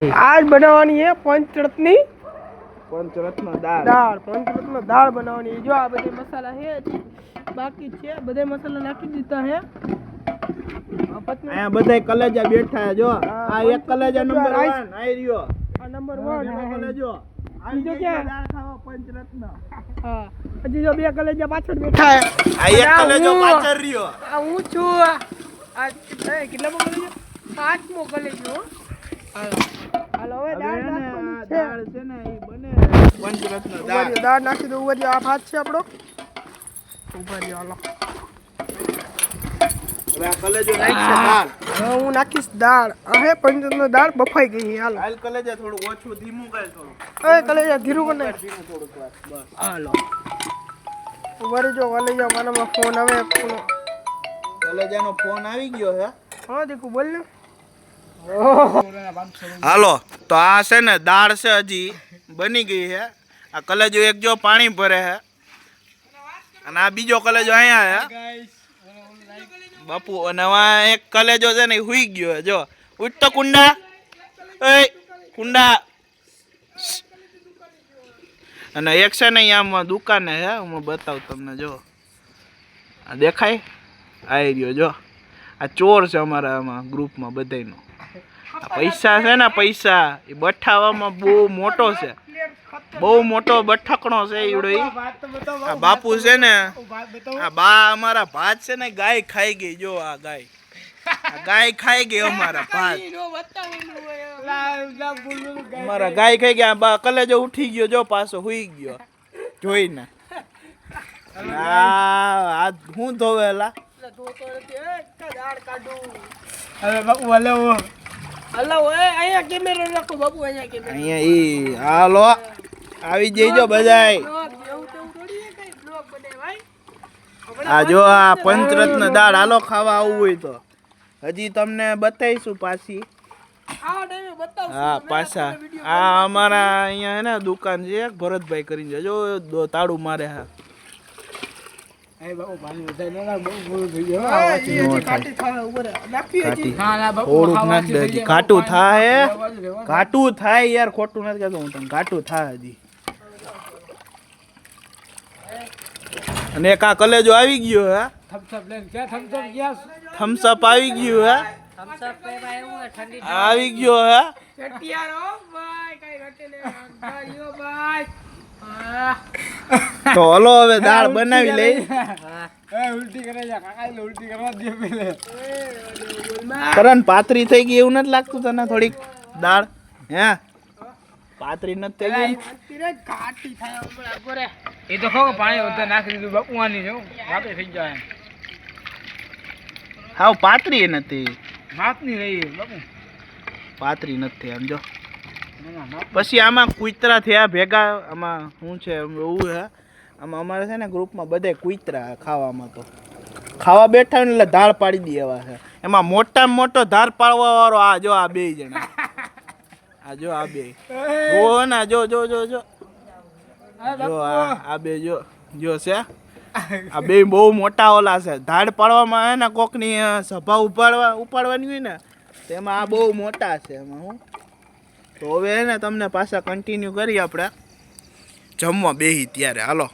आज बनावनी है पंचरत्न दाल दाल बनावनी है। जो आ बधे मसाला है बाकी छे बधे मसाला नाखी दीधा है। आ बधाय कलेजा बैठा है। जो आ एक कलेजा नंबर 1 आई रियो। आ नंबर 1 है कलेजो आई जो क्या दाल खावा पंचरत्न। हां हजी जो बे कलेजा पाछળ बैठा है। आ एक कलेजो पाछળ रियो। आ हूं छु आ કેટલા મો કલેજો પાંચમો કલેજો। હાલો હવે દાળ નાખવાની છે। દાળ છે ને ઈ બને पंचरत्न दाल। दाल नाखी दो उवर आ भात છે આપણો ઉભા રહ્યો। હાલો હવે આ કલેજો નાખશે દાળ। હવે હું નાખીશ દાળ। હવે पंचरत्न दाળ બફાઈ ગઈ છે। હાલો હાલ કલેજા થોડું ઓછું ધીમું કર થોડું। એ કલેજા ધીરું બને ધીમું થોડું બસ। હાલો ઉભા રહેજો કલેજા મારામાં ફોન આવે। કલેજાનો ફોન આવી ગયો છે। હા દેખું બોલ ને। હાલો તો આ છે ને દાળ છે હજી બની ગઈ છે। આ કલેજો એક જો પાણી ભરે છે અને આ બીજો કલેજો અહીંયા છે બાપુ। અને આ એક કલેજો છે ને હુઈ ગયો છે। જો ઉઠ તો કુંડા એ કુંડા। અને એક છે ને અહીંયા દુકાને છે હું બતાવું તમને। જો આ દેખાય આવી રહ્યો। જો આ ચોર છે અમારા આમાં ગ્રુપમાં બધાયનો। પૈસા છે ને પૈસા એ બઠાવામાં બહુ મોટો છે। બહુ મોટો બઠકણો છે ઈવડો ઈ। આ બાપુ છે ને આ બા અમારા ભાત છે ને ગાય ખાઈ ગઈ। જો આ ગાય ખાઈ ગઈ અમારા ભાત। અમારા ગાય ખાઈ ગયા। બા કલેજો ઉઠી ગયો। જો પાછો હુઈ ગયો જોઈને। આ હું ધોવેલા હવે બાપુ હલો હલો ઓય અહીંયા કેમેરો રાખો બાપુ। અહીંયા કેમેરો અહીંયા ઈ હાલો આવી જઈજો બધાય। આ જો આ पंचरत्न દાળ હાલો ખાવા આવવું હોય તો હજી તમને બતાઈશું પાછી। આ ટાઈમે બતાવશું હા પાછા। આ અમારા અહીંયા હે ને દુકાન છે ભરતભાઈ કરીને। જો તાળું મારે। હા એ બાપુ પાણી વધારે ના બહુ બોલ થઈ ગયો। કાટી થાય ઉપર નાખી હજી। હા ના બાપુ થોડુંક ઘાટું થાય ઘાટું થાય યાર ખોટું નથી કહેતો હું તને। ઘાટું થાય હજી। અને એક આ કલેજો આવી ગયો હે। થમ્સઅપ લેન કે થમ્સઅપ ગયા થમ્સઅપ આવી ગયું હે। થમ્સઅપ પીવા આવ્યું ઠંડી આવી ગયો હે। કટિયાર ઓ ભાઈ કઈ ઘટે ને ગાડીઓ ભાઈ। તો હલો હવે દાળ બનાવી લઈ। એ ઉલટી કરે જા કાકા ઉલટી કરવા દે પેલે। કરણ પાતરી થઈ ગઈ એવું નથી લાગતું તને થોડીક દાળ? હે પાતરી નથી થઈ ગઈ? અત્યારે ઘાટી થાય હમણાં ગોરે। એ તો ખો પાણી વધારે નાખી દીધું બકુવાની જો વાપે થઈ જાય। હાવ પાતરી નથી માપ ની રહી બાપુ પાતરી નથી આમ જો। પછી આમાં કુતરા થયા ભેગા। આમાં શું છે એવું છે આમાં અમારે છે ને ગ્રુપમાં બધે કુતરા ખાવામાં। તો ખાવા બેઠા ને એટલે ધાર પાડી દે એવા છે। એમાં મોટામાં મોટો ધાર પાડવા વાળો આ જો આ બે જણા। આ જો આ બે જો ને જો જો જો જો જો આ બે જો જો છે આ બે બહુ મોટા ઓલા છે। ધાડ પાડવામાં હે ને કોકની સભા ઉપાડવાની હોય ને તેમાં આ બહુ મોટા છે એમાં। હું તો હવે ને તમને પાછા કન્ટિન્યુ કરી આપણે જમવા બેહી ત્યારે। હાલો